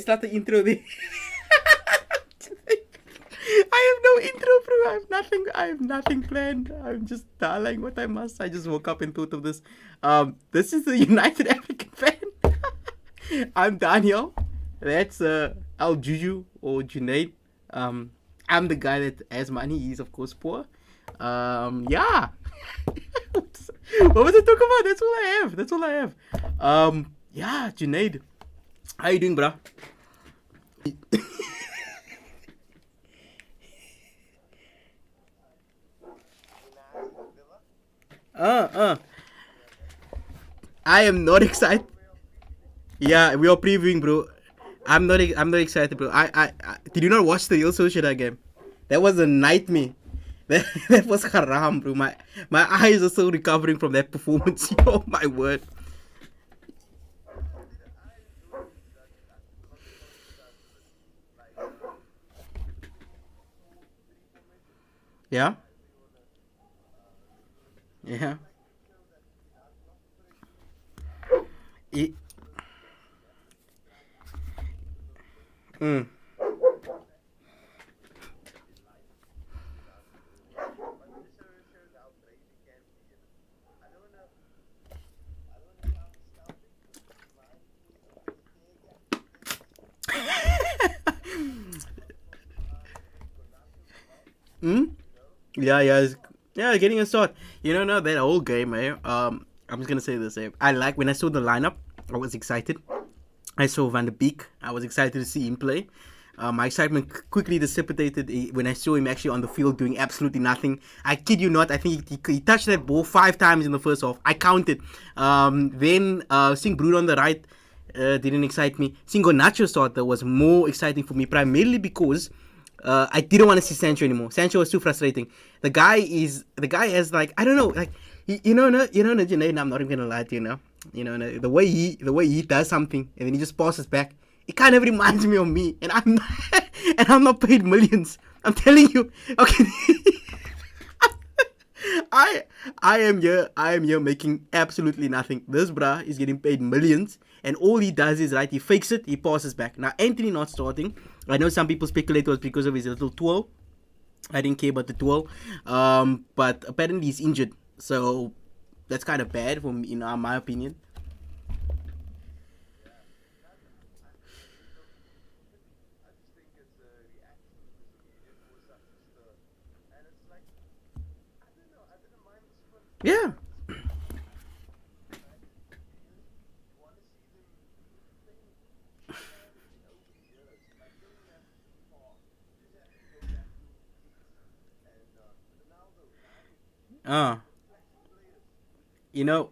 start the intro there. I have no intro, bro. I have nothing planned. I'm just dialing what I must. I just woke up and thought of this. This is the United African fan. I'm Daanyaal. That's Al Juju or Junaid. I'm the guy that has money. He's of course poor. Yeah. What was I talking about? That's all I have. Yeah, Junaid. How you doing, bro? Uh. I am not excited. Yeah, we are previewing, bro. I'm not excited, bro. I did you not watch the Real Sociedad game? That was a nightmare. That was haram, bro. My eyes are still recovering from that performance. Oh my word. Yeah. Yeah. It, mm. Mm? Yeah, getting a start. You know, no, that whole game, eh? I'm just gonna say this. I like when I saw the lineup. I was excited. I saw Van de Beek. I was excited to see him play. My excitement quickly dissipated when I saw him actually on the field doing absolutely nothing. I kid you not. I think he touched that ball 5 times in the first half. I counted. Then seeing Bruno on the right didn't excite me. Seeing Nacho start though was more exciting for me, primarily because I didn't want to see Sancho anymore. Sancho was too frustrating. The guy has like I don't know, like I'm not even gonna lie to you now. The way he does something and then he just passes back. It kind of reminds me of me, and I'm not, and I'm not paid millions. I'm telling you. Okay. I I am here making absolutely nothing. This bruh is getting paid millions, and all he does is right. He fakes it. He passes back. Now Anthony not starting. I know some people speculate it was because of his little twirl. I didn't care about the twirl, but apparently he's injured. So that's kind of bad for me, in my opinion. Yeah. Uh, you know,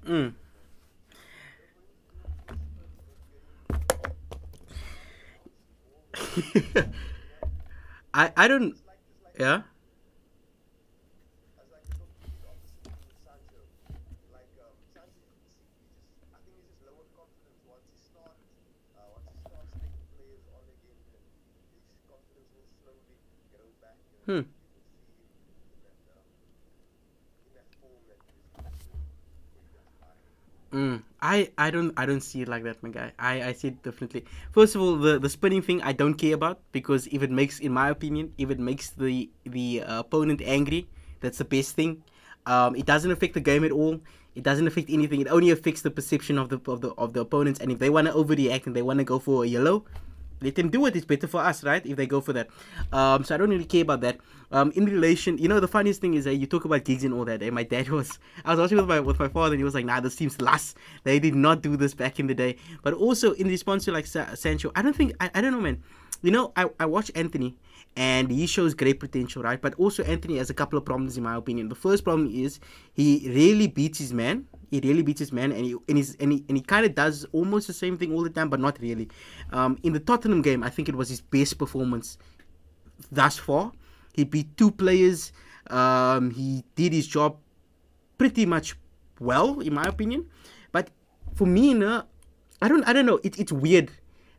mm. I don't. Yeah. Hmm. I don't see it like that, my guy. I see it differently. First of all, the spinning thing I don't care about because if it makes, in my opinion, if it makes the opponent angry, that's the best thing. It doesn't affect the game at all. It doesn't affect anything. It only affects the perception of the opponents. And if they want to overreact and they want to go for a yellow, let them do it. It's better for us, right? If they go for that. So I don't really care about that. In relation, the funniest thing is that you talk about gigs and all that. And my dad I was watching with my father, and he was like, "Nah, this seems last. They did not do this back in the day." But also in response to like Sancho, I don't think I don't know, man. I watch Anthony, and he shows great potential, right? But also Anthony has a couple of problems, in my opinion. The first problem is he really beats his man. He really beats his man, and he kind of does almost the same thing all the time, but not really. In the Tottenham game, I think it was his best performance thus far. He beat two players. He did his job pretty much well, in my opinion. But for me, no, I don't know. It's weird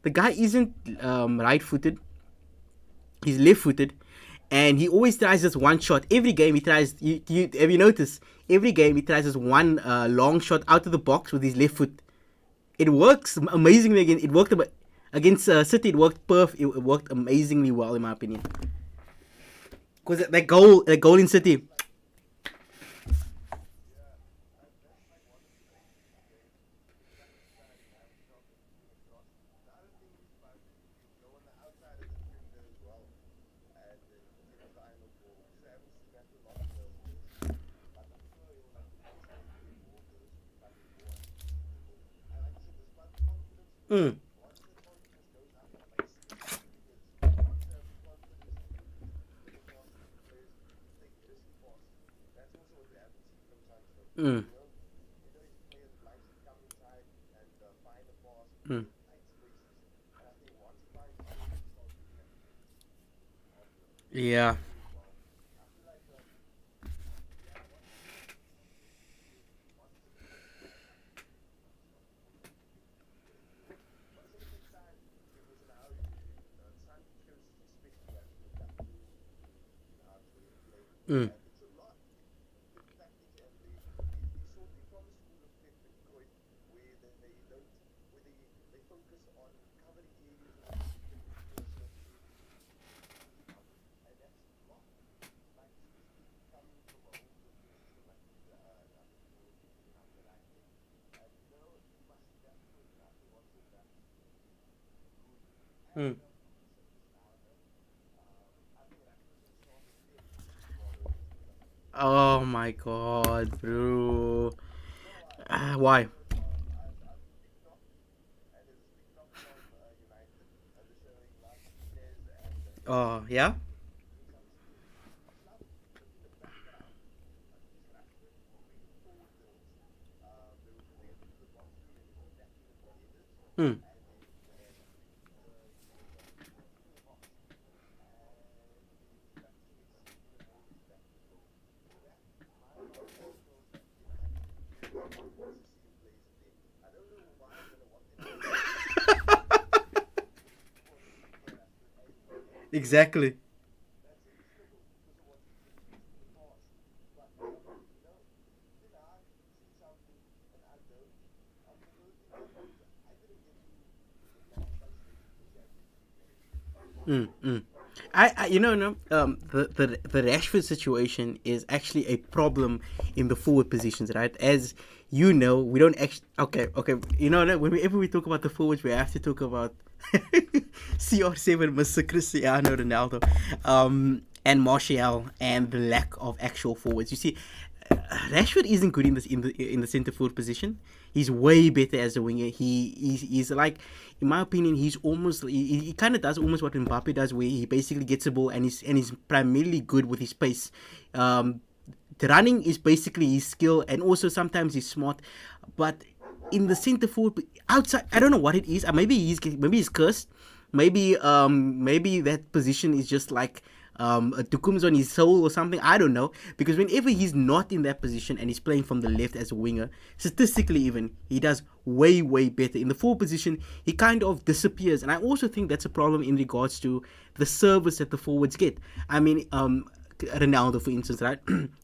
The guy isn't right-footed. He's left-footed, and he always tries this one shot. Every game he tries. Have you noticed? Every game he tries this one long shot out of the box with his left foot. It works amazingly again. It worked against City. It worked perfect. It worked amazingly well in my opinion. Because that goal in City. Mm, mm, mm. Yeah. Mm. Mm. Oh my god, bro. Why? Oh, yeah? Mm. Exactly. Mm, mm. You know, no, the Rashford situation is actually a problem in the forward positions, right? As you know, we don't actually. Okay, okay. You know, no, whenever we talk about the forwards, we have to talk about CR7, Mr. Cristiano Ronaldo, and Martial, and the lack of actual forwards. You see, Rashford isn't good in the center forward position. He's way better as a winger. He's like, in my opinion, he's almost he kind of does almost what Mbappe does, where he basically gets the ball and he's primarily good with his pace. Um, the running is basically his skill, and also sometimes he's smart, but in the center forward outside, I don't know what it is. Maybe he's cursed. Maybe that position is just like a Tukum's on his soul or something. I don't know, because whenever he's not in that position and he's playing from the left as a winger, statistically even he does way better. In the forward position, he kind of disappears, and I also think that's a problem in regards to the service that the forwards get. I mean, Ronaldo, for instance, right?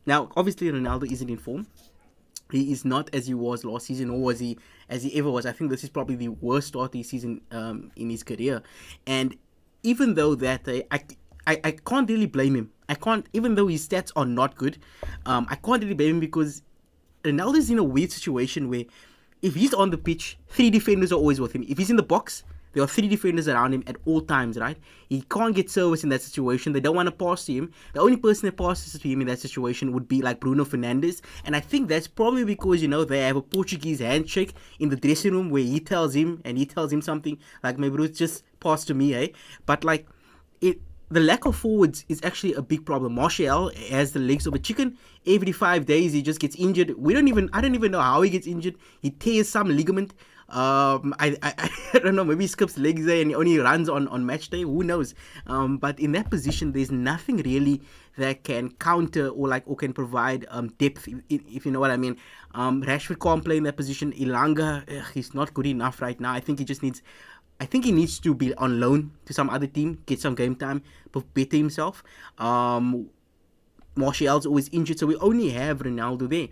Now, obviously, Ronaldo isn't in form. He is not as he was last season, or was he as he ever was. I think this is probably the worst start of the season in his career. And even though that, I can't really blame him. I can't, even though his stats are not good, I can't really blame him, because Ronaldo is in a weird situation where if he's on the pitch, three defenders are always with him. If he's in the box, there are three defenders around him at all times, right? He can't get service in that situation. They don't want to pass to him. The only person that passes to him in that situation would be like Bruno Fernandes. And I think that's probably because, they have a Portuguese handshake in the dressing room where he tells him and he tells him something like, maybe it's just pass to me, eh? But like, it the lack of forwards is actually a big problem. Martial has the legs of a chicken. Every 5 days he just gets injured. I don't even know how he gets injured. He tears some ligament. I don't know. Maybe he skips legs there and he only runs on match day. Who knows? But in that position, there's nothing really that can counter or can provide depth, if you know what I mean. Rashford can't play in that position. Ilanga, he's not good enough right now. I think he just needs I think he needs to be on loan to some other team, get some game time, better himself. Martial's always injured, so we only have Ronaldo there.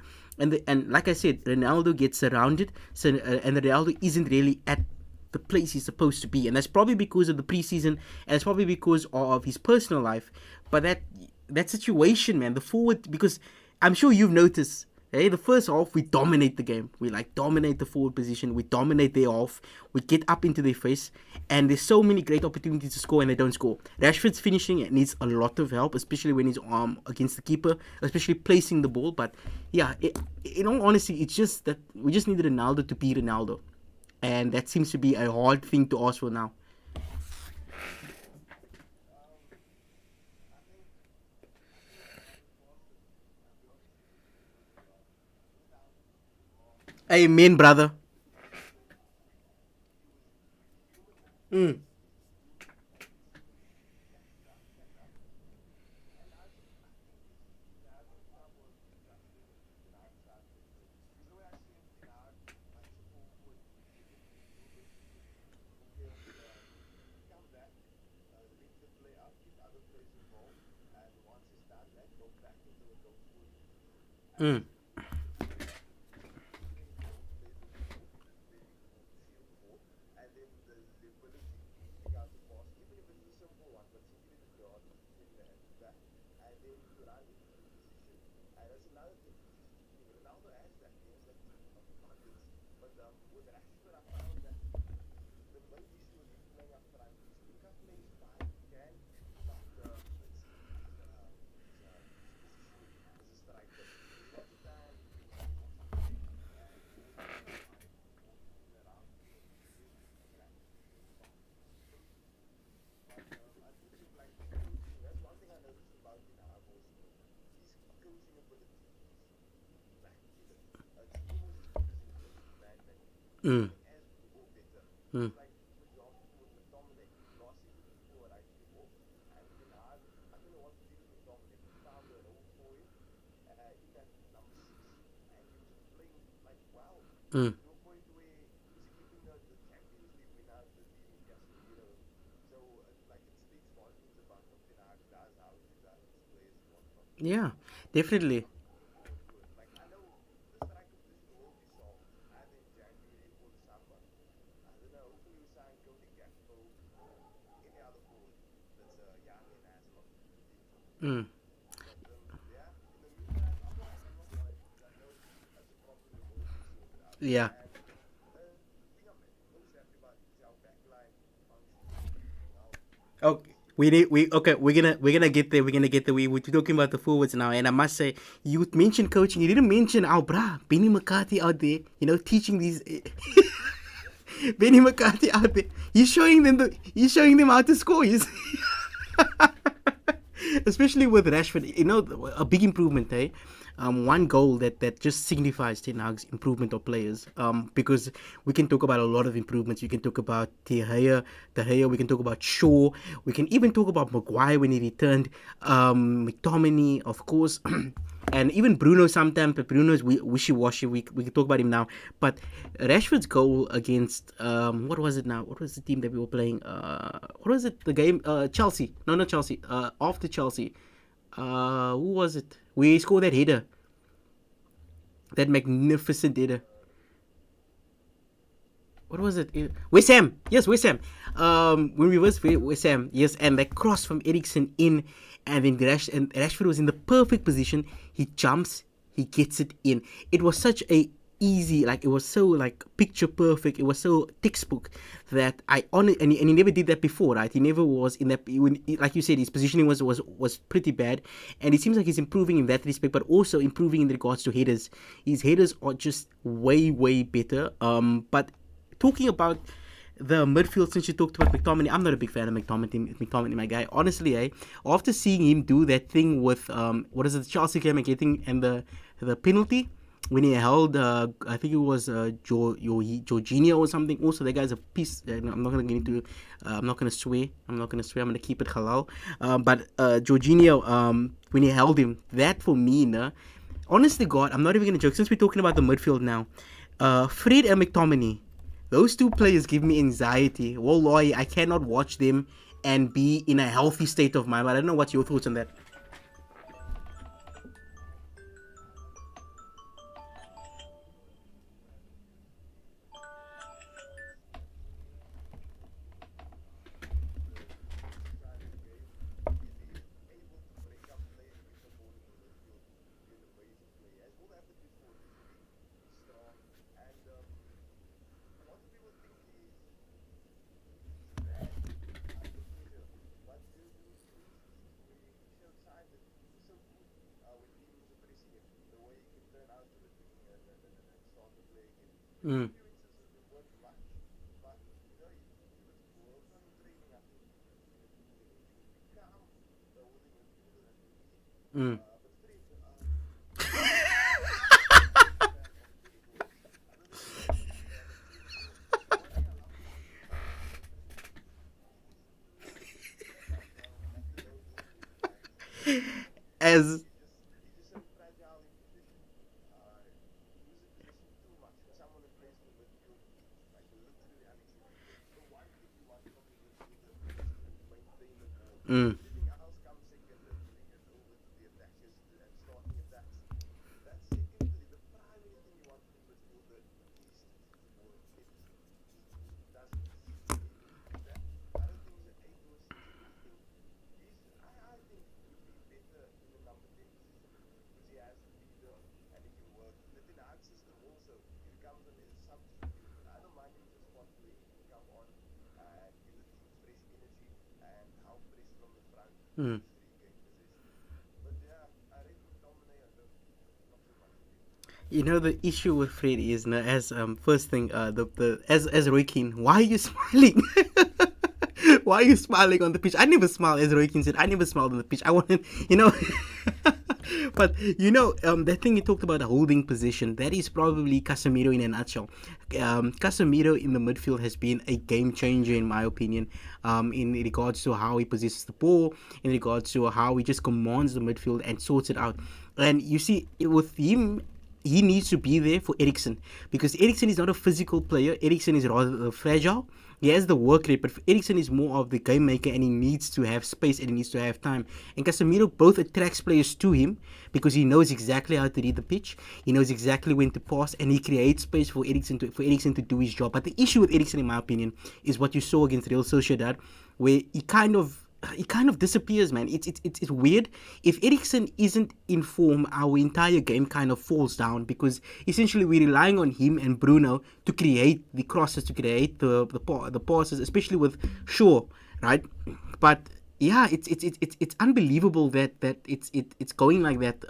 And like I said, Ronaldo gets surrounded, so and Ronaldo isn't really at the place he's supposed to be, and that's probably because of the preseason, and it's probably because of his personal life. But that situation, man, the forward, because I'm sure you've noticed. Hey, the first half we dominate the game. We like dominate the forward position. We dominate their half. We get up into their face, and there's so many great opportunities to score, and they don't score. Rashford's finishing needs a lot of help, especially when he's against the keeper, especially placing the ball. But yeah, in all honesty, it's just that we just need Ronaldo to be Ronaldo, and that seems to be a hard thing to ask for now. Amen, brother. Mm. Mm. Mm. Mm. Mm. Yeah, definitely. Mm. Yeah. Okay. We okay. We're gonna get there. We're gonna get there. We're talking about the forwards now, and I must say, you mentioned coaching. You didn't mention our brah Benny McCarthy out there. Teaching these Benny McCarthy out there. He's showing them how to score. Especially with Rashford, a big improvement, eh? One goal that just signifies Ten Hag's improvement of players. Because we can talk about a lot of improvements. We can talk about De Gea. We can talk about Shaw. We can even talk about Maguire when he returned. McTominay, of course. And even Bruno sometimes, but Bruno's wishy-washy. We can talk about him now. But Rashford's goal against, what was it now? What was the team that we were playing? What was it? The game? Chelsea. No, not Chelsea. After Chelsea. Who was it? We scored that header. That magnificent header. What was it? West Ham. Yes, West Ham. When we was West Ham, yes, and that cross from Eriksen in, and then Rashford was in the perfect position. He jumps, he gets it in. It was such a easy, like it was so like picture perfect. It was so textbook that and he never did that before, right? He never was in that. Like you said, his positioning was pretty bad, and it seems like he's improving in that respect, but also improving in regards to headers. His headers are just way better. But talking about the midfield, since you talked about McTominay, I'm not a big fan of McTominay, my guy. Honestly, after seeing him do that thing with what is it, the Chelsea game and the penalty when he held, I think it was Jorginho or something. Also, that guy's a piece. I'm not gonna get into. I'm not gonna swear. I'm gonna keep it halal. But Jorginho, when he held him, that for me, nah, honestly, God, I'm not even gonna joke. Since we're talking about the midfield now, Fred and McTominay, Those two players give me anxiety. Wallahi, I cannot watch them and be in a healthy state of mind. But I don't know what's your thoughts on that. Mm. Mm. As mm. Mm. You know the issue with Fred is as first thing the as Roy Keane, why are you smiling? Why are you smiling on the pitch? I never smile, as Roy Keane said. I never smiled on the pitch. I wanted, you know. But that thing you talked about, the holding position, that is probably Casemiro in a nutshell. Casemiro in the midfield has been a game changer in my opinion. In regards to how he possesses the ball, in regards to how he just commands the midfield and sorts it out. And you see, with him, he needs to be there for Eriksen because Eriksen is not a physical player. Eriksen is rather fragile. He has the work rate, but Eriksen is more of the game maker and he needs to have space and he needs to have time. And Casemiro both attracts players to him because he knows exactly how to read the pitch. He knows exactly when to pass and he creates space for Eriksen to do his job. But the issue with Eriksen, in my opinion, is what you saw against Real Sociedad, where he kind of disappears, man. It's weird. If Eriksen isn't in form, our entire game kind of falls down because essentially we're relying on him and Bruno to create the crosses, to create the passes, especially with Shaw, right? But yeah, it's unbelievable that it's going like that.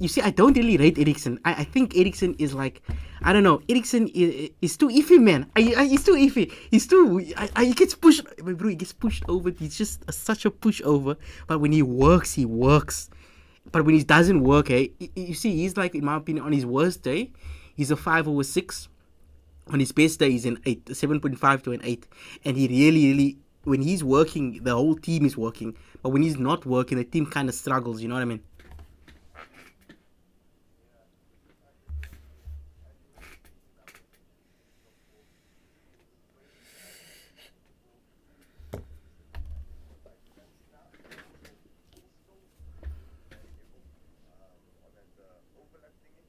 You see, I don't really rate Eriksen. I think Eriksen is like, I don't know. Eriksen is too iffy, man. He's too iffy. He gets pushed, bro. He gets pushed over. He's just such a pushover. But when he works, he works. But when he doesn't work, you see, he's like, in my opinion, on his worst day, he's a 5/6. On his best day, he's an 8, 7.5 to an 8. And he really, really, when he's working, the whole team is working. But when he's not working, the team kind of struggles. You know what I mean?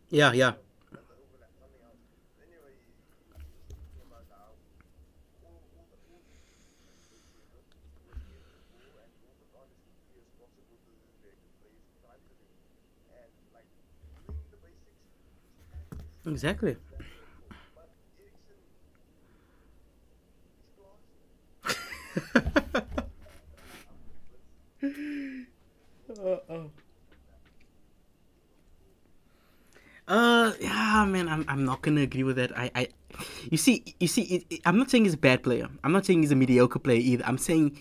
Yeah, yeah. Exactly. Yeah, man, I'm not gonna agree with that. I'm not saying he's a bad player. I'm not saying he's a mediocre player either. I'm saying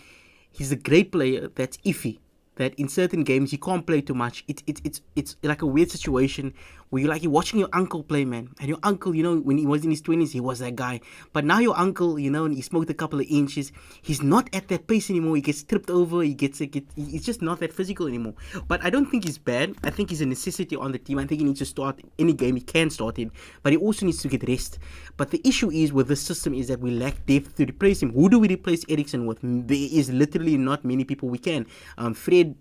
he's a great player that's iffy. That in certain games he can't play too much. It's like a weird situation where you're watching your uncle play, man. And your uncle, when he was in his 20s, he was that guy. But now your uncle, and he smoked a couple of inches, he's not at that pace anymore. He gets tripped over. He's just not that physical anymore. But I don't think he's bad. I think he's a necessity on the team. I think he needs to start any game he can start in. But he also needs to get rest. But the issue is with this system is that we lack depth to replace him. Who do we replace Eriksen with? There is literally not many people we can. Fred.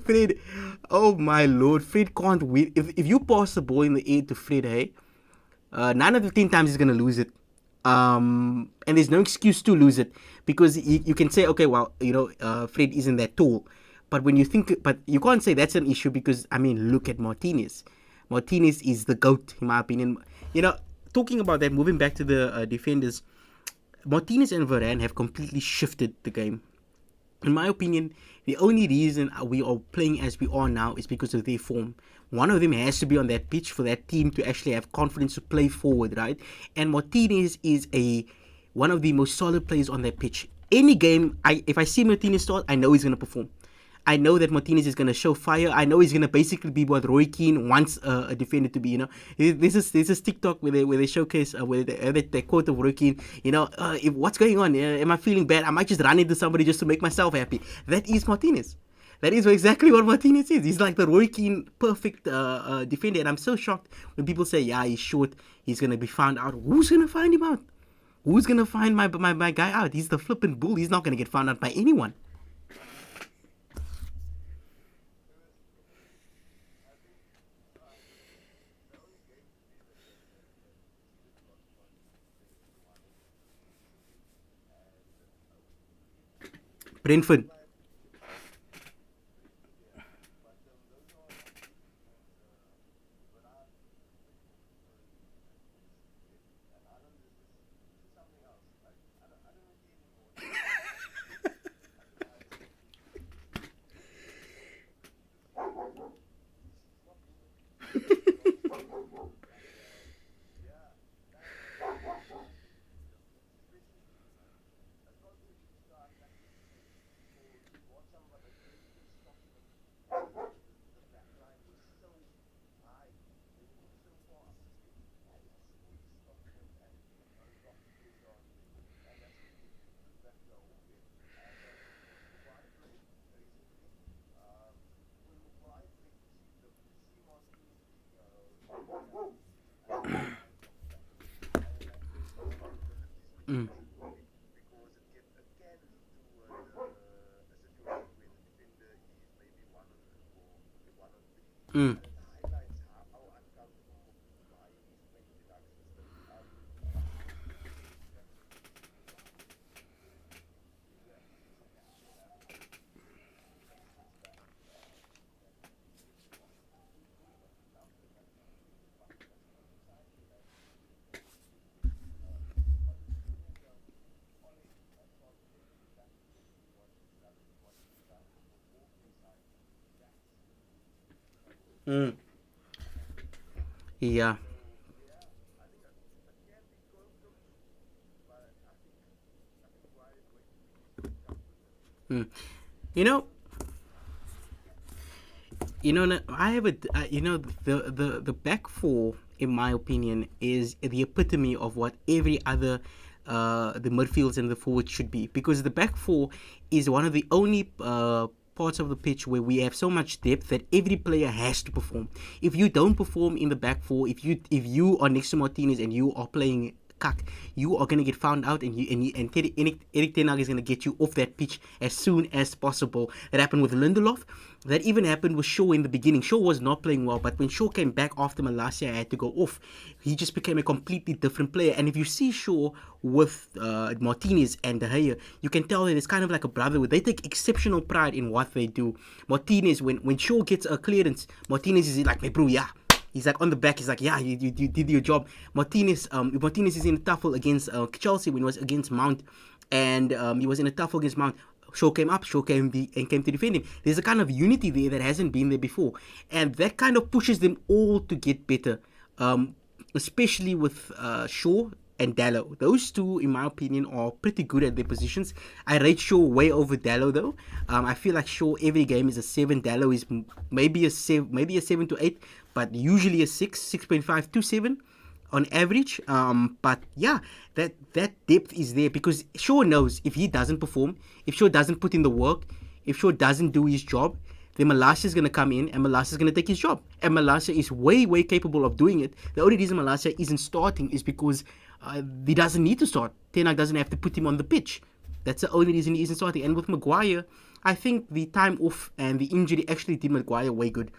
Fred, oh my lord, Fred can't win. If you pass the ball in the air to Fred, hey, 9 out of 10 times he's gonna lose it. And there's no excuse to lose it because you can say, okay, well, Fred isn't that tall, but you can't say that's an issue because look at Martinez. Martinez is the GOAT in my opinion. Talking about that, moving back to the defenders, Martinez and Varane have completely shifted the game. In my opinion, the only reason we are playing as we are now is because of their form. One of them has to be on that pitch for that team to actually have confidence to play forward, right? And Martinez is one of the most solid players on that pitch. Any game, if I see Martinez start, I know he's going to perform. I know that Martinez is going to show fire. I know he's going to basically be what Roy Keane wants a defender to be. There's this TikTok where they showcase where they quote of Roy Keane. If what's going on? Am I feeling bad? I might just run into somebody just to make myself happy. That is Martinez. That is exactly what Martinez is. He's like the Roy Keane perfect defender. And I'm so shocked when people say, yeah, he's short. He's going to be found out. Who's going to find him out? Who's going to find my guy out? He's the flipping bull. He's not going to get found out by anyone. Brentford. Mm. Mm. Mm. Yeah. Mm. You know, I have the back four, in my opinion, is the epitome of what every other the midfields and the forwards should be, because the back four is one of the only parts of the pitch where we have so much depth that every player has to perform. If you don't perform in the back four, if you are next to Martinez and you are playing cuck, you are gonna get found out, and Erik Ten Hag is gonna get you off that pitch as soon as possible. That happened with Lindelof. That even happened with Shaw in the beginning. Shaw was not playing well, but when Shaw came back after Malasia had to go off, he just became a completely different player. And if you see Shaw with Martinez and De Gea, you can tell that it's kind of like a brotherhood. They take exceptional pride in what they do. Martinez, when Shaw gets a clearance, Martinez is like, "My bro, yeah." He's like on the back. He's like, yeah, you did your job. Martinez is in a tuffle against Chelsea when he was against Mount, and he was in a tuffle against Mount. Shaw came up, came to defend him. There's a kind of unity there that hasn't been there before, and that kind of pushes them all to get better. Especially with Shaw, and Dallo. Those two, in my opinion, are pretty good at their positions. I rate Shaw way over Dallo though. I feel like Shaw every game is a 7. Dallo is maybe a 7 to 8, but usually a 6.5 to 7 on average. But yeah, that depth is there because Shaw knows if he doesn't perform, if Shaw doesn't put in the work, if Shaw doesn't do his job, then Malasa is going to come in and Malasa is going to take his job. And Malasa is way capable of doing it. The only reason Malasa isn't starting is because he doesn't need to start. Ten Hag doesn't have to put him on the pitch. That's the only reason he isn't starting. And with Maguire, I think the time off and the injury actually did Maguire way good.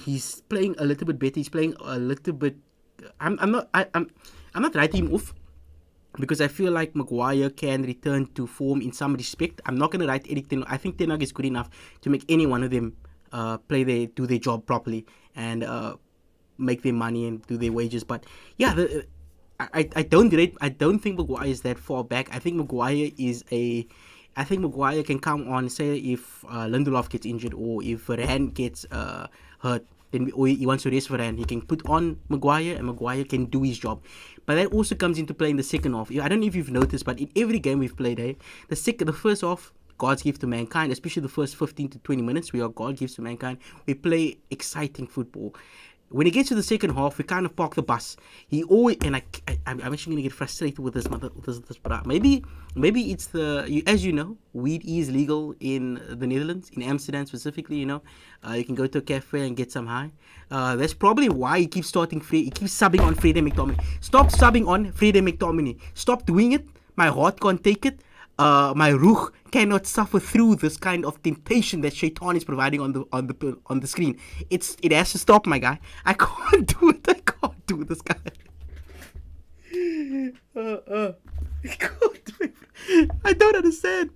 He's playing a little bit better. He's playing a little bit. I'm not writing him off because I feel like Maguire can return to form in some respect. I'm not gonna write Eric Ten Hag. I think Ten Hag is good enough to make any one of them do their job properly and make their money and do their wages. But yeah, I don't think Maguire is that far back. I think Maguire can come on, say if Lindelof gets injured or if Varane gets hurt, then or he wants to rest Varane, he can put on Maguire and Maguire can do his job. But that also comes into play in the second half. I don't know if you've noticed, but in every game we've played, the first half, God's gift to mankind, especially the first 15 to 20 minutes, we are God gives to mankind. We play exciting football. When it gets to the second half, we kind of park the bus. He always and I'm actually gonna get frustrated with this but maybe it's as you know, weed is legal in the Netherlands, in Amsterdam specifically. You can go to a cafe and get some high. That's probably why he keeps subbing on Freddie McTominay. Stop subbing on Freddie McTominay. Stop doing it. My heart can't take it. My ruh cannot suffer through this kind of temptation that Shaitan is providing on the screen. It has to stop, my guy. I can't do it. I can't do this guy. I can't do it. I don't understand.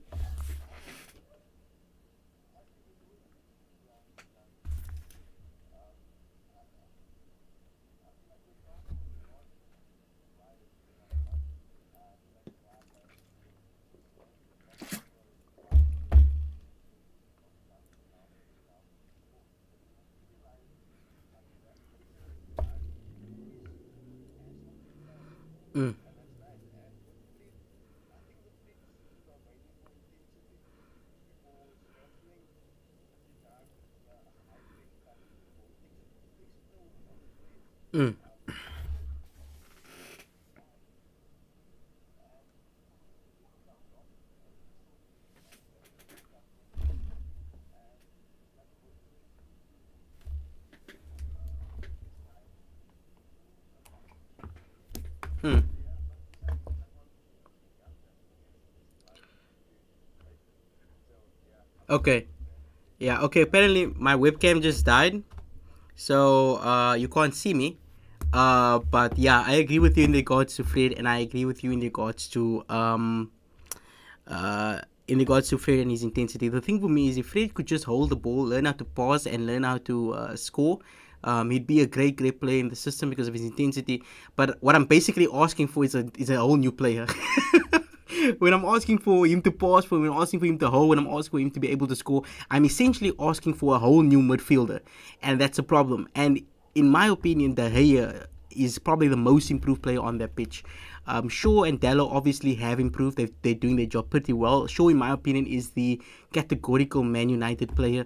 Mm. Mm. Mm. Okay. Yeah. Okay. Apparently, my webcam just died, so you can't see me. But yeah, I agree with you in regards to Fred, and I agree with you in regards to Fred and his intensity. The thing for me is if Fred could just hold the ball, learn how to pass, and learn how to score, he'd be a great player in the system because of his intensity. But what I'm basically asking for is a whole new player. When I'm asking for him to pass, when I'm asking for him to hold, when I'm asking for him to be able to score, I'm essentially asking for a whole new midfielder, and that's a problem. And in my opinion, De Gea is probably the most improved player on that pitch. Shaw and Dallo obviously have improved. They're doing their job pretty well. Shaw, in my opinion, is the categorical Man United player.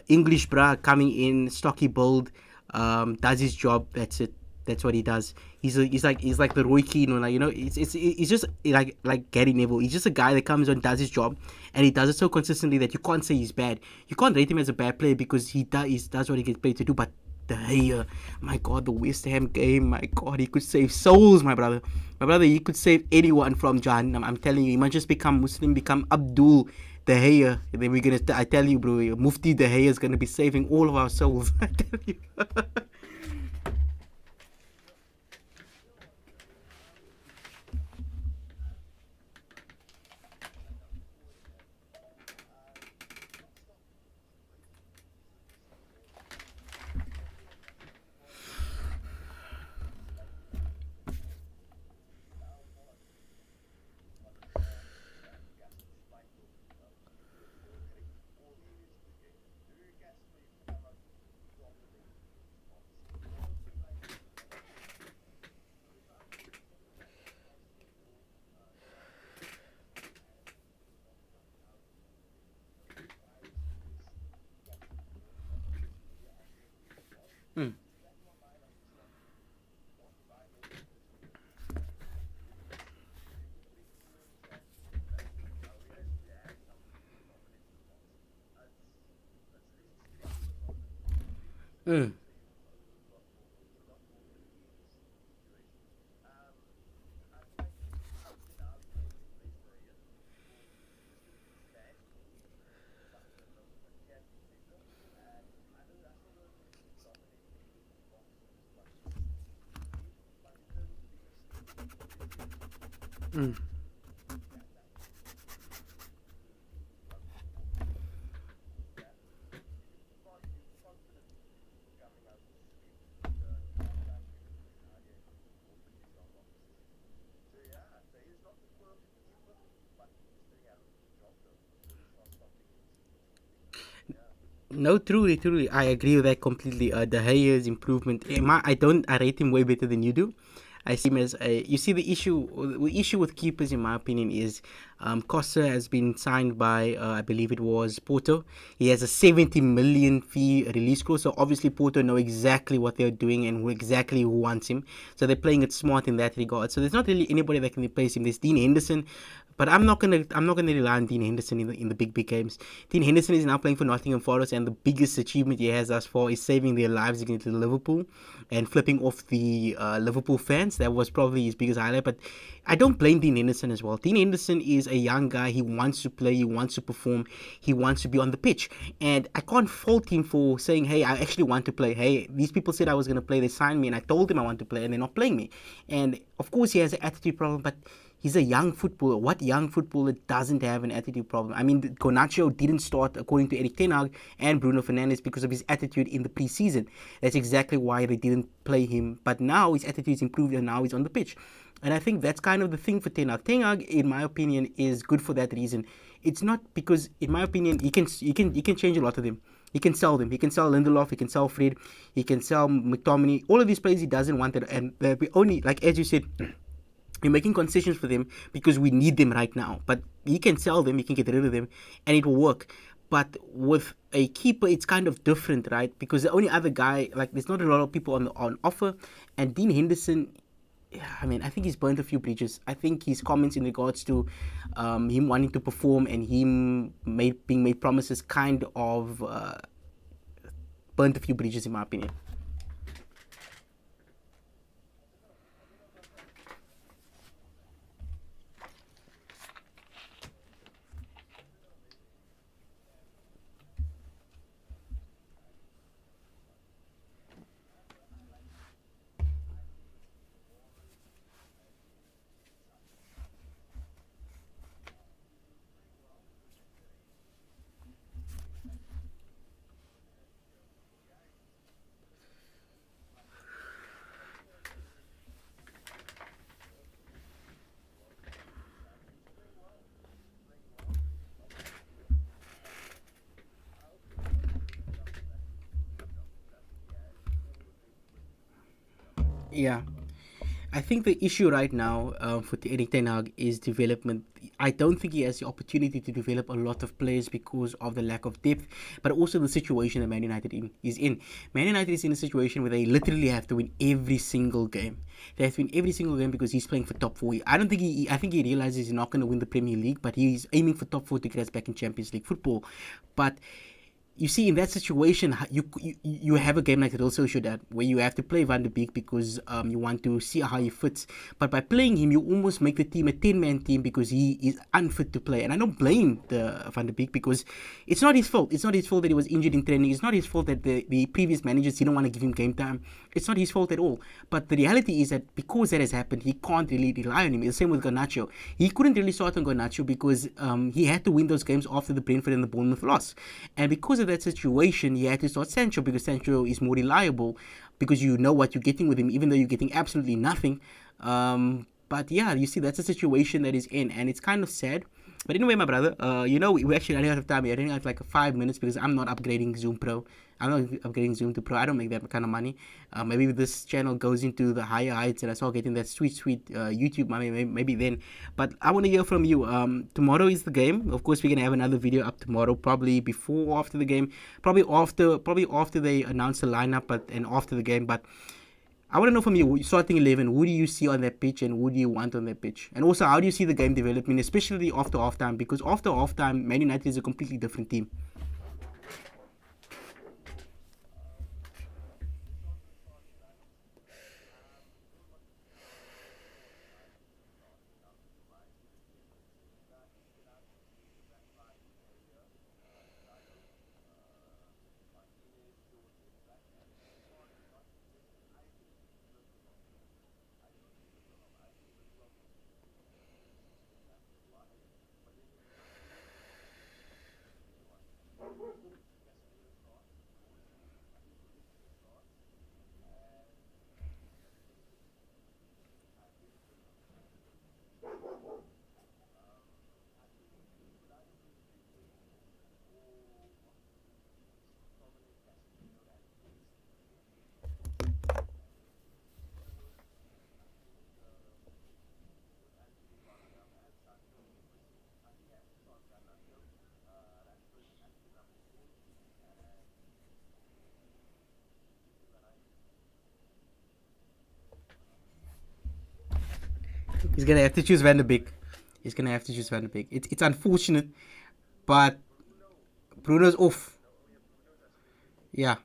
English bra coming in, stocky build, does his job. That's it. That's what he does. He's like the Roy Keane, he's just like Gary Neville. He's just a guy that comes on, does his job, and he does it so consistently that you can't say he's bad. You can't rate him as a bad player because he does what he gets paid to do. But the Gea, my God, the West Ham game, my God, he could save souls, my brother. My brother, he could save anyone from Jahannam. I'm telling you, he might just become Muslim, become Abdul De Gea. And then I tell you, bro, Mufti De Gea is gonna be saving all of our souls. I tell you. Mm. Mm. No, truly, truly, I agree with that completely. The Hayes improvement, I rate him way better than you do. I see him as a. You see, the issue with keepers, in my opinion, is Costa has been signed by, I believe it was Porto. He has a 70 million fee release clause, so obviously Porto know exactly what they're doing and exactly who wants him. So they're playing it smart in that regard. So there's not really anybody that can replace him. There's Dean Henderson, but I'm not gonna rely on Dean Henderson in the big games. Dean Henderson is now playing for Nottingham Forest, and the biggest achievement he has thus far is saving their lives against Liverpool and flipping off the Liverpool fans. That was probably his biggest highlight. But I don't blame Dean Henderson as well. Dean Henderson is a young guy. He wants to play. He wants to perform. He wants to be on the pitch, and I can't fault him for saying, "Hey, I actually want to play. Hey, these people said I was gonna play. They signed me, and I told them I want to play, and they're not playing me." And of course, he has an attitude problem, but he's a young footballer. What young footballer doesn't have an attitude problem? I mean, Garnacho didn't start, according to Eric Ten Hag and Bruno Fernandes, because of his attitude in the preseason. That's exactly why they didn't play him. But now his attitude's improved, and now he's on the pitch. And I think that's kind of the thing for Ten Hag. Ten Hag, in my opinion, is good for that reason. It's not because, in my opinion, he can change a lot of them. He can sell them. He can sell Lindelof. He can sell Fred. He can sell McTominay. All of these players he doesn't want it, and we only, like as you said, we're making concessions for them because we need them right now. But he can sell them, he can get rid of them, and it will work. But with a keeper, it's kind of different, right? Because the only other guy, like, there's not a lot of people on offer, and Dean Henderson. I mean, I think he's burnt a few bridges. I think his comments in regards to him wanting to perform and him being made promises kind of burnt a few bridges, in my opinion. Yeah. I think the issue right now for Eric Ten Hag is development. I don't think he has the opportunity to develop a lot of players because of the lack of depth, but also the situation that Man United is in. Man United is in a situation where they literally have to win every single game. They have to win every single game because he's playing for top four. I don't think I think he realizes he's not going to win the Premier League, but he's aiming for top four to get us back in Champions League football. But you see, in that situation, you have a game like Real Sociedad where you have to play Van de Beek because you want to see how he fits. But by playing him, you almost make the team a 10-man team because he is unfit to play. And I don't blame the Van de Beek because it's not his fault. It's not his fault that he was injured in training. It's not his fault that the previous managers didn't want to give him game time. It's not his fault at all. But the reality is that because that has happened, he can't really rely on him. It's the same with Garnacho. He couldn't really start on Garnacho because he had to win those games after the Brentford and the Bournemouth loss. And because of that situation, he had to start Sancho because Sancho is more reliable because you know what you're getting with him, even though you're getting absolutely nothing. But yeah, you see, that's a situation that is in, and it's kind of sad. But anyway, my brother, we actually running out of time. We're running out like 5 minutes because I'm not upgrading Zoom Pro. I'm not upgrading Zoom to Pro. I don't make that kind of money. Maybe this channel goes into the higher heights and I start getting that sweet YouTube money. Maybe then. But I want to hear from you. Tomorrow is the game. Of course, we're gonna have another video up tomorrow, probably before or after the game. Probably after they announce the lineup, and after the game. But I want to know from you, starting 11, who do you see on that pitch and who do you want on that pitch? And also, how do you see the game developing, especially after halftime? Because after halftime, Man United is a completely different team. He's gonna have to choose Van de Beek. He's gonna have to choose Van de Beek. It's unfortunate, but Bruno's off. Yeah.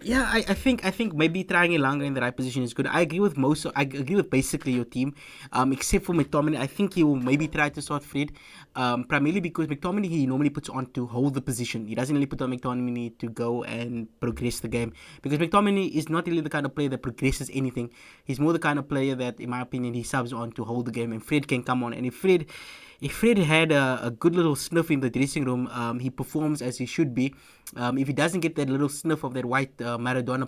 Yeah, I think maybe trying Elanga in the right position is good. I agree with most. I agree with basically your team, except for McTominay. I think he will maybe try to start Fred, primarily because McTominay he normally puts on to hold the position. He doesn't really put on McTominay to go and progress the game because McTominay is not really the kind of player that progresses anything. He's more the kind of player that, in my opinion, he subs on to hold the game, and Fred can come on. And if Fred had a good little sniff in the dressing room, he performs as he should be. If he doesn't get that little sniff of that white Maradona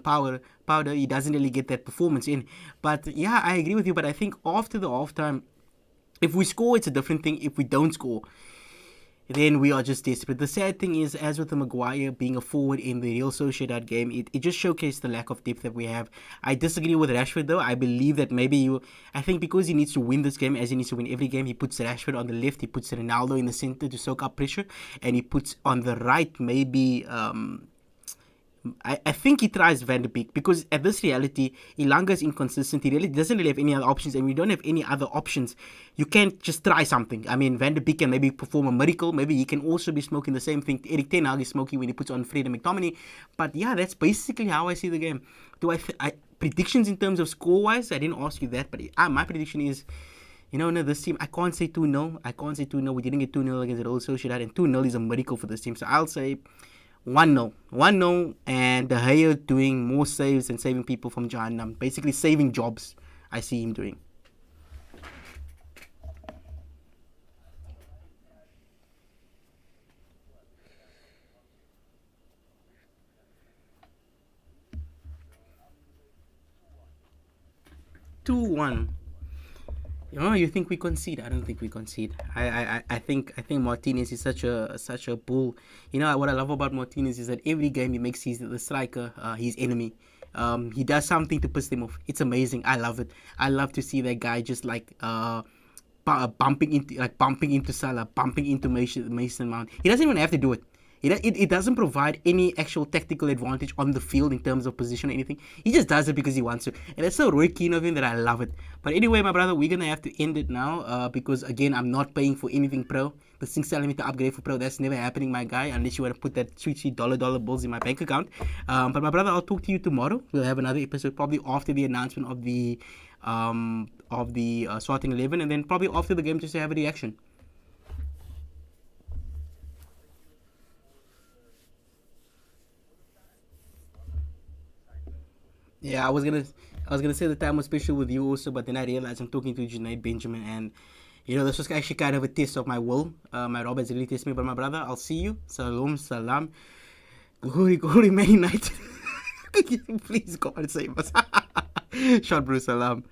powder, he doesn't really get that performance in. But yeah, I agree with you. But I think after the halftime, if we score, it's a different thing. If we don't score, then we are just desperate. The sad thing is, as with the Maguire being a forward in the Real Sociedad game, it just showcased the lack of depth that we have. I disagree with Rashford though. I believe that I think because he needs to win this game, as he needs to win every game, he puts Rashford on the left, he puts Ronaldo in the center to soak up pressure, and he puts on the right maybe I think he tries Van de Beek because at this reality, Ilanga is inconsistent. He really doesn't really have any other options, and we don't have any other options. You can't just try something. I mean, Van de Beek can maybe perform a miracle. Maybe he can also be smoking the same thing Eric Ten Hag is smoking when he puts on Fred and McTominay. But yeah, that's basically how I see the game. Predictions in terms of score-wise? I didn't ask you that, but my prediction is, no, this team, I can't say 2-0. I can't say 2-0. We didn't get 2-0 against the Real Sociedad, and 2-0 is a miracle for this team. So I'll say 1-0. 1-0, and De Gea doing more saves and saving people from Jahannam. Basically saving jobs, I see him doing. 2-1. You think we concede? I don't think we concede. I think Martinez is such a bull. What I love about Martinez is that every game he makes the striker his enemy. He does something to piss them off. It's amazing. I love it. I love to see that guy just like bumping into Salah, bumping into Mason Mount. He doesn't even have to do it. It doesn't provide any actual tactical advantage on the field in terms of position or anything. He just does it because he wants to. And that's so Roy Keane of him that I love it. But anyway, my brother, we're going to have to end it now because, again, I'm not paying for anything pro. The thing's telling me to upgrade for pro. That's never happening, my guy, unless you want to put that sweet dollar bills in my bank account. But my brother, I'll talk to you tomorrow. We'll have another episode probably after the announcement of the starting 11, and then probably after the game just to have a reaction. Yeah, I was gonna say the time was special with you also, but then I realized I'm talking to Junaid Benjamin, and this was actually kind of a test of my will. My Rob has really tested me, but my brother, I'll see you. Salam, salam, glory, Man United. Please God save us. Shot, bro, salam.